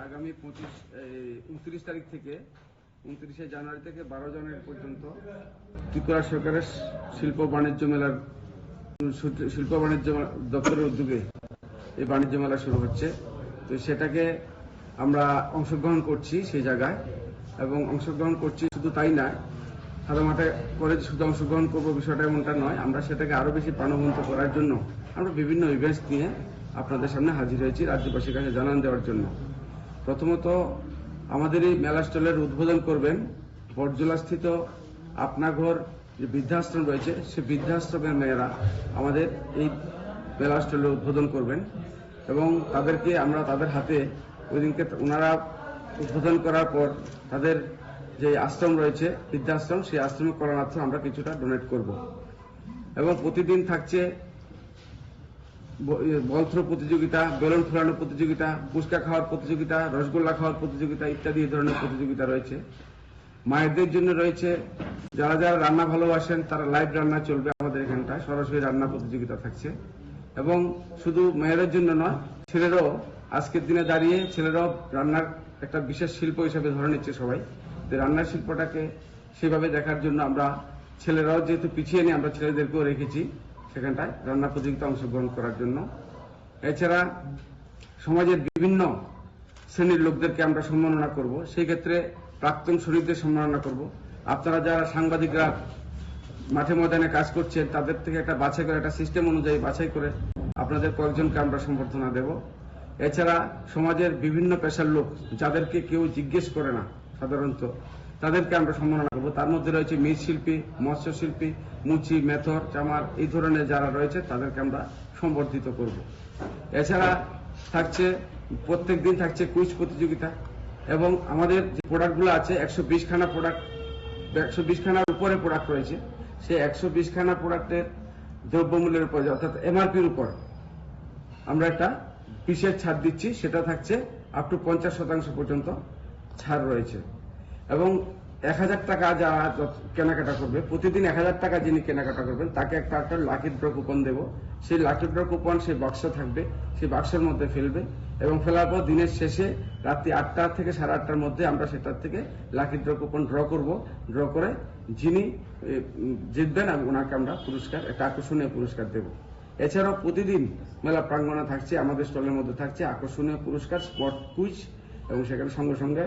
আগামী 29 তারিখ থেকে 29শে জানুয়ারি থেকে 12 জানুয়ারি পর্যন্ত ত্রিপুরা সরকারের শিল্প বাণিজ্য দপ্তরের উদ্যোগে এই বাণিজ্য মেলা শুরু হচ্ছে। তো সেটাকে আমরা অংশগ্রহণ করছি সেই জায়গায়, এবং অংশগ্রহণ করছি শুধু তাই না, সাদামাটা করে শুধু অংশগ্রহণ করবো বিষয়টা এমনটা নয়। আমরা সেটাকে আরো বেশি প্রাণবন্ত করার জন্য আমরা বিভিন্ন ইভেন্টস নিয়ে আপনাদের সামনে হাজির হয়েছি রাজ্যবাসীর কাছে জানান দেওয়ার জন্য। প্রথমত আমাদের এই মেলা স্টলের উদ্বোধন করবেন বটজোলাস্থিত আপনাঘর যে বৃদ্ধাশ্রম রয়েছে, সেই বৃদ্ধাশ্রমের মেয়েরা আমাদের এই মেলা স্টলের উদ্বোধন করবেন, এবং তাদেরকে আমরা তাদের হাতে ওই দিনকে ওনারা উদ্বোধন করার পর তাদের যে আশ্রম রয়েছে বৃদ্ধাশ্রম, সেই আশ্রমে করণার্থে আমরা কিছুটা ডোনেট করব। এবং প্রতিদিন থাকছে বল থ্রো প্রতিযোগিতা, বেলুন ফোলানোর প্রতিযোগিতা, ফুচকা খাওয়ার প্রতিযোগিতা, রসগোল্লা খাওয়ার প্রতিযোগিতা ইত্যাদি এই ধরনের প্রতিযোগিতা রয়েছে। মায়েদের জন্য রয়েছে, যারা যারা রান্না ভালোবাসেন তারা লাইভ রান্না চলবে আমাদের এখানটায়, সরাসরি রান্না প্রতিযোগিতা থাকছে। এবং শুধু মেয়েদের জন্য নয়, ছেলেরাও আজকের দিনে দাঁড়িয়ে ছেলেরাও রান্নার একটা বিশেষ শিল্প হিসেবে ধরে নিচ্ছে সবাই। রান্নার শিল্পটাকে সেভাবে দেখার জন্য আমরা ছেলেরাও যেহেতু পিছিয়ে নিয়ে আমরা ছেলেদেরকেও রেখেছি সেখানটায় রান্না প্রতিযোগিতা অংশগ্রহণ করার জন্য। এছাড়া সমাজের বিভিন্ন শ্রেণীর লোকদেরকে আমরা সম্মাননা করব, সেই ক্ষেত্রে প্রাক্তন সৈনিকদের সম্মাননা করব। আপনারা যারা সাংবাদিকরা মাঠে ময়দানে কাজ করছেন তাদের থেকে একটা বাছাই করে, একটা সিস্টেম অনুযায়ী বাছাই করে আপনাদের কয়েকজনকে আমরা সম্বর্ধনা দেব। এছাড়া সমাজের বিভিন্ন পেশার লোক যাদেরকে কেউ জিজ্ঞেস করে না সাধারণত, তাদেরকে আমরা সম্মাননা করব। তার মধ্যে রয়েছে মৃৎশিল্পী, মৎস্যশিল্পী, মুচি, মেথর, চামার, এই ধরনের যারা রয়েছে তাদেরকে আমরা সম্বর্ধিত করব। এছাড়া থাকছে প্রত্যেক দিন থাকছে কুইজ প্রতিযোগিতা, এবং আমাদের যে প্রোডাক্টগুলো আছে 120 খানা প্রোডাক্ট, 120 খানার উপরে প্রোডাক্ট রয়েছে, সেই 120 খানা প্রোডাক্টের দ্রব্যমূল্যের উপর অর্থাৎ এমআরপির উপর আমরা একটা বিশেষ ছাড় দিচ্ছি। সেটা থাকছে আপ টু 50% পর্যন্ত ছাড় রয়েছে। এবং 1000 টাকা যারা কেনাকাটা করবে, প্রতিদিন 1000 টাকা যিনি কেনাকাটা করবেন তাকে একটা লাকি ড্র কুপন দেব। সেই লাকি ড্র কুপন সেই বাক্স থাকবে, সেই বাক্সের মধ্যে ফেলবে, এবং ফেলার পর দিনের শেষে রাত্রি 8টা থেকে 8:30টার মধ্যে আমরা সেটার থেকে লাকি ড্র কুপন ড্র করব। ড্র করে যিনি জিতবেন ওনাকে আমরা পুরস্কার, একটা আকর্ষণীয় পুরস্কার দেব। এছাড়াও প্রতিদিন মেলা প্রাঙ্গণে থাকছে, আমাদের স্টলের মধ্যে থাকছে আকর্ষণীয় পুরস্কার, স্পট কুইজ, এবং সেখানে সঙ্গে সঙ্গে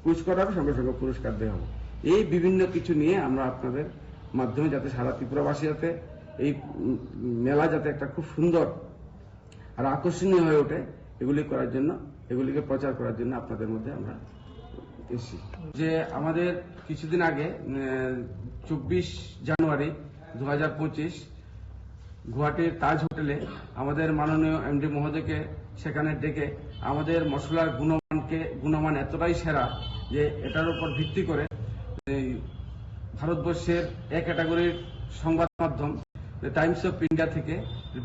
কুইজ করা হবে, সঙ্গে সঙ্গে পুরস্কার দেওয়া হবে। এই বিভিন্ন কিছু নিয়ে আমরা আপনাদের মাধ্যমে যাতে সারা ত্রিপুরাবাসী যাতে এই মেলা যাতে একটা খুব সুন্দর আর আকর্ষণীয় হয়ে ওঠে, এগুলি করার জন্য, এগুলিকে প্রচার করার জন্য আপনাদের মধ্যে আমরা এসেছি। যে আমাদের কিছুদিন আগে 24 জানুয়ারি 2025 গুয়াহাটির তাজ হোটেলে আমাদের মাননীয় এমডি মহোদয়কে সেখানে ডেকে আমাদের মশলার গুণমান এতটাই সেরা যে এটার উপর ভিত্তি করে ভারতবর্ষের এক ক্যাটাগরির সংবাদ মাধ্যম টাইমস অফ ইন্ডিয়া থেকে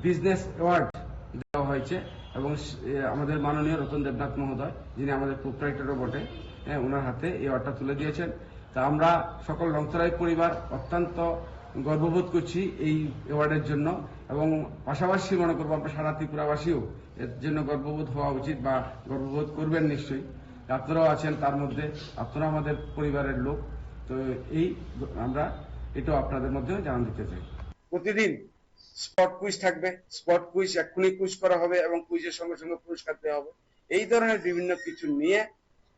বিজনেস অ্যাওয়ার্ড দেওয়া হয়েছে। এবং আমাদের মাননীয় রতন দেবনাথ মহোদয়, যিনি আমাদের প্রোপ্রাইটারও বটে, ওনার হাতে এই অ্যাওয়ার্ডটা তুলে দিয়েছেন। তা আমরা সকল লংতরাই পরিবার অত্যন্ত গর্ববোধ করছি এই অ্যাওয়ার্ডের জন্য, এবং পাশাপাশি মনে করবো আমরা সারা ত্রিপুরাবাসীও এর জন্য গর্ববোধ হওয়া উচিত, বা গর্ববোধ করবেন নিশ্চয়ই। আপনারাও আছেন তার মধ্যে, আপনারা আমাদের পরিবারের লোক। তো এই আমরা এটাও আপনাদের মধ্যে জানান দিতে চাই। প্রতিদিন স্পট কুইজ থাকবে, স্পট কুইজ এক্ষুনি কুইজ করা হবে, এবং কুইজের সঙ্গে সঙ্গে পুরস্কার দেওয়া হবে। এই ধরনের বিভিন্ন কিছু নিয়ে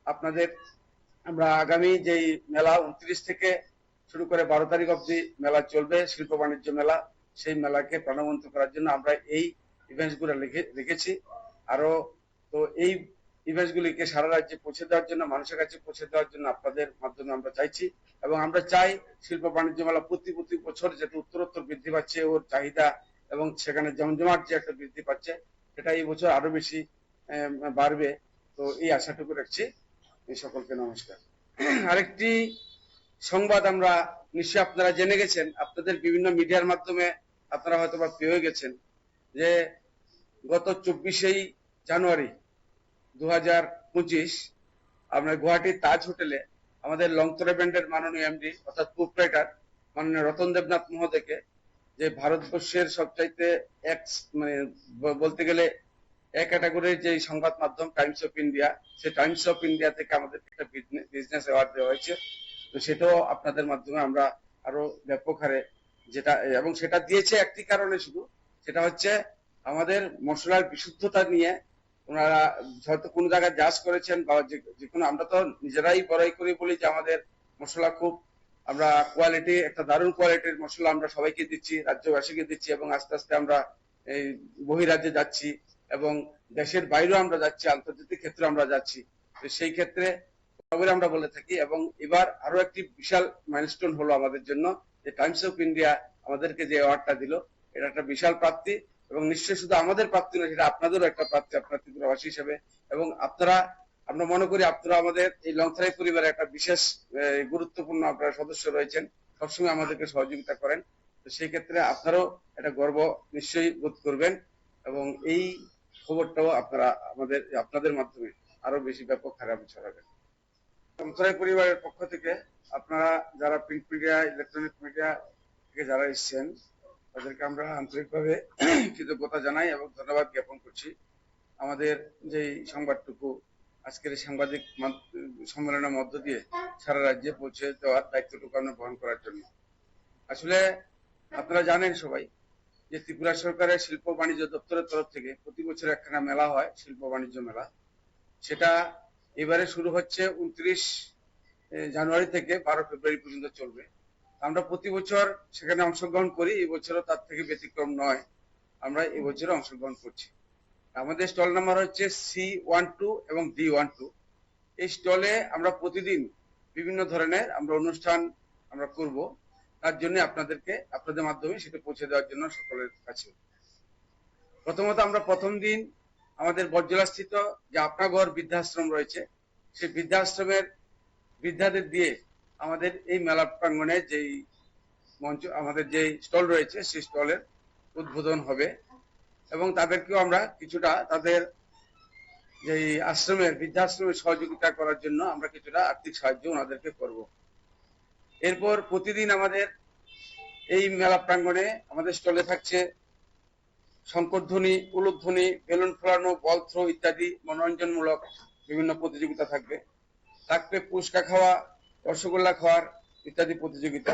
আপনাদের আমরা আগামী যেই মেলা 29 থেকে শুরু করে 12 তারিখ অব্দি মেলা চলবে, শিল্প বাণিজ্য মেলা, সেই মেলাকে প্রাণবন্ত করার জন্য আমরা এই ইভেন্টস গুলো রেখেছি। আরো তো এই ইভেন্টস গুলিকে সারা রাজ্যে পৌঁছে দেওয়ার জন্য, মানুষের কাছে পৌঁছে দেওয়ার জন্য আপনাদের মাধ্যমে আমরা চাইছি, এবং আমরা চাই শিল্প বাণিজ্য মেলা প্রতি বছর যাতে উত্তরোত্তর বৃদ্ধি পাচ্ছে ওর চাহিদা, এবং সেখানে জমজমাট যে একটা বৃদ্ধি পাচ্ছে সেটা এই বছর আরো বেশি বাড়বে। তো এই আশাটুকু রাখছি। সকলকে নমস্কার। আরেকটি সংবাদ আমরা নিশ্চয়ই আপনারা জেনে গেছেন, আপনাদের বিভিন্ন মিডিয়ার মাধ্যমে আপনারা হয়তো বা পেয়ে গেছেন, যে গত 24 জানুয়ারি 2025 আমরা গুয়াহাটির তাজ হোটেলে আমাদের লংতরা ব্যান্ডের মাননীয় এমডি অর্থাৎ প্রোপ্রাইটার মাননীয় রতন দেবনাথ মহোদয়কে, যে ভারতবর্ষের সবচাইতে মানে বলতে গেলে এক ক্যাটাগরির যে সংবাদ মাধ্যম টাইমস অফ ইন্ডিয়া, সেই টাইমস অফ ইন্ডিয়া থেকে আমাদের একটা বিজনেস অ্যাওয়ার্ড দেওয়া হয়েছে। তো সেটাও আপনাদের মাধ্যমে আমরা আরো ব্যাপক হারে যেটা, এবং সেটা দিয়েছে একটি কারণে শুধু, সেটা হচ্ছে আমাদের মশলার বিশুদ্ধতা নিয়ে ওনারা হয়তো কোনো জায়গায় জাজ করেছেন বা যে কোনো, আমরা তো নিজেরাই বড়াই করি বলি যে আমাদের মশলা খুব, আমরা কোয়ালিটি, একটা দারুণ কোয়ালিটির মশলা আমরা সবাইকে দিচ্ছি, রাজ্যবাসীকে দিচ্ছি, এবং আস্তে আস্তে আমরা এই বহিরাজ্যে যাচ্ছি এবং দেশের বাইরেও আমরা যাচ্ছি, আন্তর্জাতিক ক্ষেত্রে আমরা যাচ্ছি। তো সেই ক্ষেত্রে আমরা বলে থাকি, এবং এবার আরো একটি বিশাল মাইলস্টোন হলো আমাদের জন্য, যে টাইমস অফ ইন্ডিয়া আমাদেরকে যে অ্যাওয়ার্ডটা দিল, এটা একটা বিশাল প্রাপ্তি, এবং নিশ্চয়ই শুধু আমাদের প্রাপ্তি নয়, সেটা আপনাদেরও একটা প্রাপ্তি, আপনার ত্রিপুরাবাসী হিসেবে। এবং আপনারা, আমরা মনে করি আপনারা আমাদের এই লংথরাই পরিবারের একটা বিশেষ গুরুত্বপূর্ণ আপনারা সদস্য রয়েছেন, সবসময় আমাদেরকে সহযোগিতা করেন। তো সেই ক্ষেত্রে আপনারাও একটা গর্ব নিশ্চয়ই বোধ করবেন, এবং এই খবরটাও আপনারা আপনাদের মাধ্যমে আরো বেশি ব্যাপক হারে ছড়াবেন। লংথরাই পরিবারের পক্ষ থেকে আপনারা যারা প্রিন্ট মিডিয়া, ইলেকট্রনিক মিডিয়া থেকে যারা এসছেন, তাদেরকে আমরা আন্তরিকভাবে কৃতজ্ঞতা জানাই এবং ধন্যবাদ জ্ঞাপন করছি। আমাদের যে সংবাদটুকু আজকের সাংবাদিক সম্মেলনের মধ্য দিয়ে সারা রাজ্যে পৌঁছে দেওয়ার দায়িত্বটুকু আমরা বহন করার জন্য। আসলে আপনারা জানেন সবাই যে ত্রিপুরা সরকারের শিল্প বাণিজ্য দপ্তরের তরফ থেকে প্রতি বছর একখানা মেলা হয়, শিল্প বাণিজ্য মেলা। সেটা এবারে শুরু হচ্ছে 29 জানুয়ারি থেকে 12 ফেব্রুয়ারি পর্যন্ত চলবে। আমরা প্রতি বছর সেখানে অংশগ্রহণ করি, এই বছরও তার থেকে ব্যতিক্রম নয়, আমরা এই বছর অংশগ্রহণ করছি। আমাদের স্টল নাম্বার হচ্ছে C12 এবং D12। এই স্টলে আমরা প্রতিদিন বিভিন্ন ধরনের আমরা অনুষ্ঠান আমরা করব, তার জন্য আপনাদের মাধ্যমে সেটা পৌঁছে দেওয়ার জন্য সকলের কাছে। প্রথমত আমরা প্রথম দিন আমাদের বটজলাস্থিত যে আপনাগড় বৃদ্ধাশ্রম রয়েছে, সেই বৃদ্ধাশ্রমের বৃদ্ধাদের দিয়ে আমাদের এই মেলা প্রাঙ্গণে যেই মঞ্চ, আমাদের যে স্টল রয়েছে, সেই স্টলের উদ্বোধন হবে, এবং তাদেরকেও আমরা কিছুটা তাদের যে বৃদ্ধাশ্রমের সহযোগিতা করার জন্য আমরা কিছুটা আর্থিক সাহায্য ওনাদেরকে করব। এরপর প্রতিদিন আমাদের এই মেলা প্রাঙ্গণে আমাদের স্টলে থাকছে শঙ্করধ্বনি, উলুধ্বনি, বেলুন ফোলানো, বল থ্রো ইত্যাদি মনোরঞ্জনমূলক বিভিন্ন প্রতিযোগিতা থাকবে। থাকবে পুচকা খাওয়া, রসগোল্লা খাওয়ার ইত্যাদি প্রতিযোগিতা।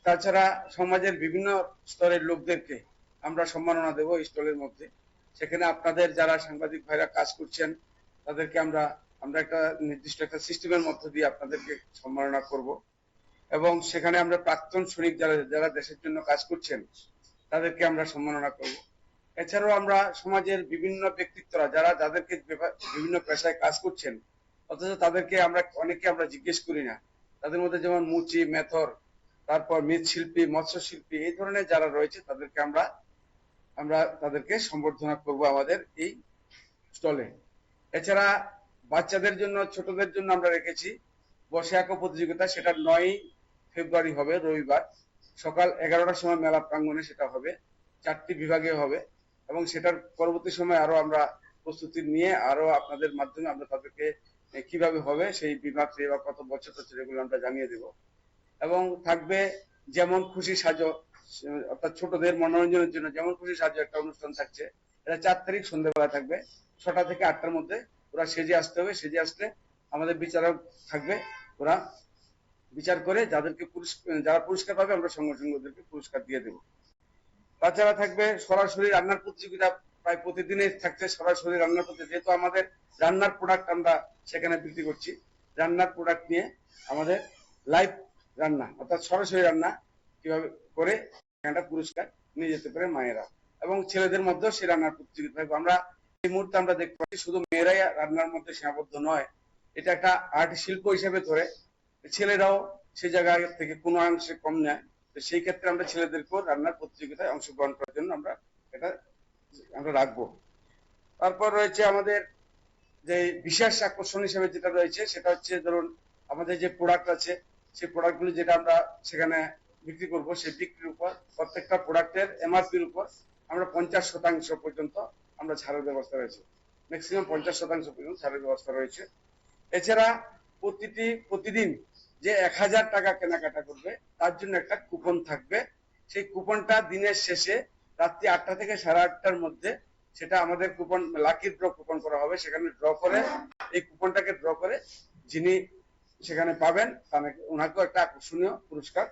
তাছাড়া সমাজের বিভিন্ন স্তরের লোকদেরকে আমরা সম্মাননা দেব এই স্টলের মধ্যে। সেখানে আপনাদের যারা সাংবাদিক ভাইরা কাজ করছেন, তাদেরকে আমরা একটা নির্দিষ্ট একটা সিস্টেমের মধ্য দিয়ে আপনাদেরকে সম্মাননা করব, এবং সেখানে আমরা প্রাক্তন সৈনিক যারা দেশের জন্য কাজ করছেন, তাদেরকে আমরা সম্মাননা করব। এছাড়াও আমরা সমাজের বিভিন্ন ব্যক্তিত্বরা যাদেরকে বিভিন্ন পেশায় কাজ করছেন, অথচ তাদেরকে অনেকে আমরা জিজ্ঞেস করি না, তাদের মধ্যে যেমন মুচি, মেথর, তারপর মৃৎশিল্পী, মৎস্যশিল্পী, এই ধরনের যারা রয়েছে তাদেরকে আমরা তাদেরকে সম্বর্ধনা করব আমাদের এই স্টলে। এছাড়া বাচ্চাদের জন্য, ছোটদের জন্য আমরা রেখেছি বসে আঁকো প্রতিযোগিতা। সেটা 9 ফেব্রুয়ারি হবে, রবিবার, সকাল 11টার সময় মেলা প্রাঙ্গণে সেটা হবে, 4টি বিভাগে হবে, এবং সেটার পরবর্তী সময় আরো আমরা প্রস্তুতি নিয়ে আরো আপনাদের মাধ্যমে আমরা তাদেরকে কিভাবে হবে সেই বিভাগ বা কত বছর এগুলো আমরা জানিয়ে দেব। এবং থাকবে যেমন খুশি সাজো, অর্থাৎ ছোটদের মনোরঞ্জনের জন্য যেমন খুশি সাজো একটা অনুষ্ঠান থাকছে। এটা 4 তারিখ সন্ধ্যাবেলা থাকবে, 6টা থেকে 8টার মধ্যে ওরা সেজে আসতে হবে। সেজে আসলে আমাদের বিচারক থাকবে, ওরা বিচার করে যারা পুরস্কার পাবে আমরা সঙ্গে সঙ্গে ওদেরকে পুরস্কার দিয়ে দেব। তাছাড়া থাকবে সরাসরি রান্নার প্রতিযোগিতা, প্রায় প্রতিদিনই থাকছে সরাসরি রান্নার প্রতিযোগিতা। যেহেতু আমাদের রান্নার প্রোডাক্ট আমরা সেখানে বিক্রি করছি, রান্নার প্রোডাক্ট নিয়ে আমাদের লাইভ রান্না, অর্থাৎ সরাসরি রান্না কিভাবে করে একটা পুরস্কার নিয়ে যেতে পারে মায়েরা, এবং ছেলেদের মধ্যেও সেই রান্নার প্রতিযোগিতা থাকবে। আমরা এই মুহূর্তে আমরা দেখতে পাচ্ছি শুধু মেয়েরাই রান্নার মধ্যে সীমাবদ্ধ নয়, এটা একটা আর্ট শিল্প হিসেবে ধরে ছেলেরাও সেই জায়গা থেকে কোনো অংশে কম নেয়। তো সেই ক্ষেত্রে আমরা ছেলেদেরকেও রান্নার প্রতিযোগিতায় অংশগ্রহণ করার জন্য আমরা রাখবো। তারপর রয়েছে আমাদের যে বিশেষ আকর্ষণ হিসেবে যেটা রয়েছে, সেটা হচ্ছে ধরুন আমাদের যে প্রোডাক্ট আছে, সেই প্রোডাক্টগুলো যেটা আমরা সেখানে বিক্রি করব, সেই বিক্রির উপর প্রত্যেকটা প্রোডাক্টের MRPর উপর আমরা 50% পর্যন্ত আমরা ছাড়ের ব্যবস্থা রয়েছে, ম্যাক্সিমাম 50% পর্যন্ত ছাড়ের ব্যবস্থা রয়েছে। এছাড়া প্রতিদিন যে 1000 টাকা কেনাকাটা করবে তার জন্য একটা কুপন থাকবে। সেই কুপনটা দিনের শেষে রাত্রি 8টা থেকে 8:30টার মধ্যে সেটা আমাদের কুপন লাকি ড্র কুপন করা হবে, সেখানে ড্র করে এই কুপনটাকে ড্র করে যিনি সেখানে পাবেন ওনাকেও একটা আকর্ষণীয় পুরস্কার